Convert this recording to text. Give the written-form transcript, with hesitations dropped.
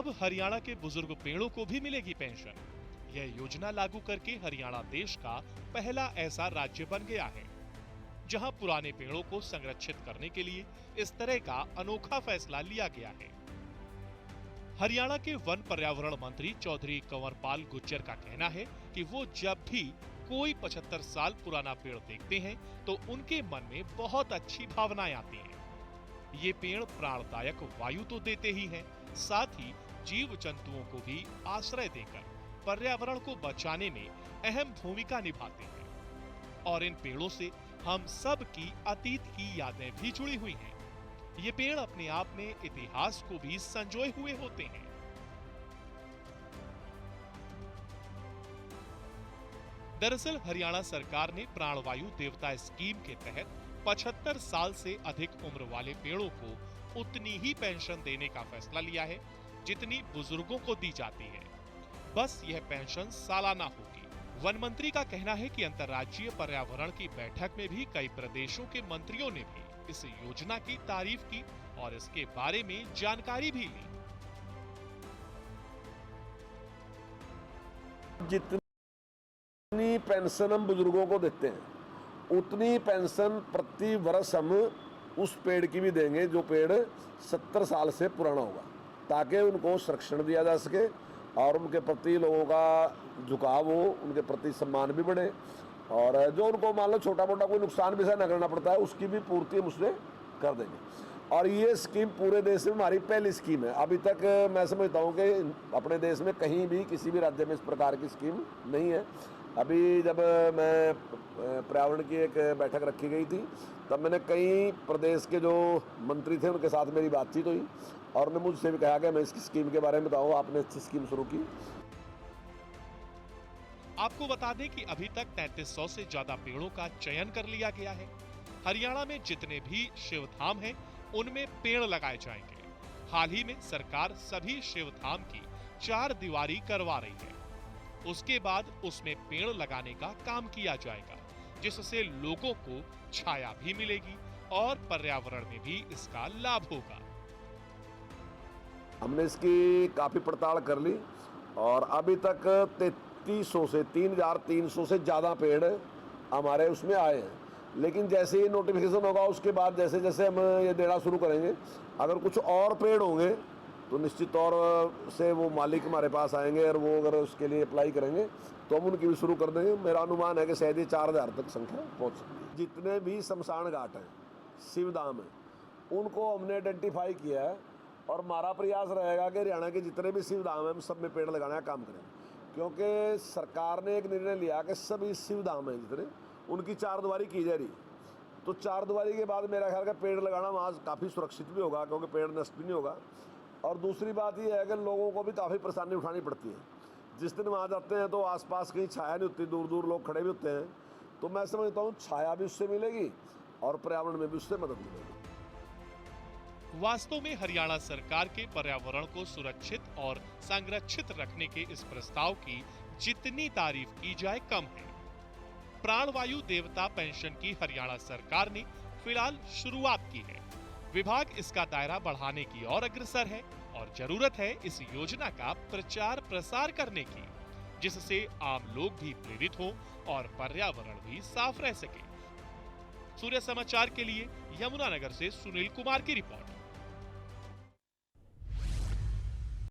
अब हरियाणा के बुजुर्ग पेड़ों को भी मिलेगी पेंशन। यह योजना लागू करके हरियाणा देश का पहला ऐसा राज्य बन गया है जहां पुराने पेड़ों को संरक्षित करने के लिए इस तरह का अनोखा फैसला लिया गया है। हरियाणा के वन पर्यावरण मंत्री चौधरी कंवरपाल गुर्जर का कहना है कि वो जब भी कोई 75 साल पुराना पेड़ देखते हैं तो उनके मन में बहुत अच्छी भावनाएं आती हैं। ये पेड़ प्राणदायक वायु तो देते ही हैं, साथ ही जीव जंतुओं को भी आश्रय देकर पर्यावरण को बचाने में अहम भूमिका निभाते हैं। और इन पेड़ों से हम सब की अतीत की यादें भी जुड़ी हुई हैं। ये पेड़ अपने आप में इतिहास को भी संजोए हुए होते हैं। दरअसल हरियाणा सरकार ने प्राणवायु देवता स्कीम के तहत 75 साल से अधिक उम्र वाले पेड़ों को उतनी ही पेंशन देने का फैसला लिया है जितनी बुजुर्गों को दी जाती है। बस यह पेंशन सालाना होगी। वन मंत्री का कहना है कि अंतर्राज्यीय पर्यावरण की बैठक में भी कई प्रदेशों के मंत्रियों ने भी इस योजना की तारीफ की और इसके बारे में जानकारी भी ली। जितनी पेंशन हम बुजुर्गों को देते हैं उतनी पेंशन प्रति वर्ष हम उस पेड़ की भी देंगे जो पेड़ 70 साल से पुराना होगा, ताकि उनको संरक्षण दिया जा सके और उनके प्रति लोगों का झुकाव हो, उनके प्रति सम्मान भी बढ़े और जो उनको मान लो छोटा मोटा कोई नुकसान भी सहन करना पड़ता है उसकी भी पूर्ति हम उससे कर देंगे। और ये स्कीम पूरे देश में हमारी पहली स्कीम है। अभी तक मैं समझता हूँ कि अपने देश में कहीं भी किसी भी राज्य में इस प्रकार की स्कीम नहीं है। अभी जब मैं पर्यावरण की एक बैठक रखी गई थी तब मैंने कई प्रदेश के जो मंत्री थे उनके साथ मेरी बातचीत हुई और उन्होंने मुझसे भी कहा कि मैं इसकी स्कीम के बारे में बताऊँ, आपने अच्छी स्कीम शुरू की। आपको बता दें कि अभी तक 3300 से ज्यादा पेड़ों का चयन कर लिया गया है। हरियाणा में जितने भी शिव धाम हैं, उनमें पेड़ लगाए जाएंगे। हाल ही में सरकार सभी शिव धाम की 4 दीवारी करवा रही है। उसके बाद उसमें पेड़ लगाने का काम किया जाएगा, जिससे लोगों को छाया भी मिलेगी और पर्यावरण में भी इसका लाभ होगा। हमने इसकी काफी पड़ताल कर ली और अभी तक 3300 से 3300 से ज़्यादा पेड़ हमारे उसमें आए हैं। लेकिन जैसे ही नोटिफिकेशन होगा उसके बाद जैसे जैसे हम ये देना शुरू करेंगे, अगर कुछ और पेड़ होंगे तो निश्चित तौर से वो मालिक हमारे पास आएंगे और वो अगर उसके लिए अप्लाई करेंगे तो हम उनकी भी शुरू कर देंगे। मेरा अनुमान है कि शायद ये 4000 तक संख्या पहुँच सकती है। जितने भी शमशान घाट हैं, शिवधाम हैं, उनको हमने आइडेंटिफाई किया है और हमारा प्रयास रहेगा कि हरियाणा के जितने भी शिवधाम हैं सब में पेड़ लगाने का काम करें, क्योंकि सरकार ने एक निर्णय लिया कि सभी शिवधाम हैं जितने उनकी 4 दीवारी की जा रही। तो 4 दीवारी के बाद मेरा ख्याल का पेड़ लगाना वहाँ काफ़ी सुरक्षित भी होगा, क्योंकि पेड़ नष्ट भी नहीं होगा। और दूसरी बात यह है कि लोगों को भी काफ़ी परेशानी उठानी पड़ती है। जिस दिन वहाँ जाते हैं तो आसपास कहीं छाया नहीं होती, दूर दूर लोग खड़े भी होते हैं। तो मैं समझता हूँ छाया भी उससे मिलेगी और पर्यावरण में भी उससे मदद मिलेगी। वास्तव में हरियाणा सरकार के पर्यावरण को सुरक्षित और संरक्षित रखने के इस प्रस्ताव की जितनी तारीफ की जाए कम है। प्राणवायु देवता पेंशन की हरियाणा सरकार ने फिलहाल शुरुआत की है। विभाग इसका दायरा बढ़ाने की ओर अग्रसर है और जरूरत है इस योजना का प्रचार प्रसार करने की, जिससे आम लोग भी प्रेरित हों और पर्यावरण भी साफ रह सके। सूर्य समाचार के लिए यमुनानगर से सुनील कुमार की रिपोर्ट।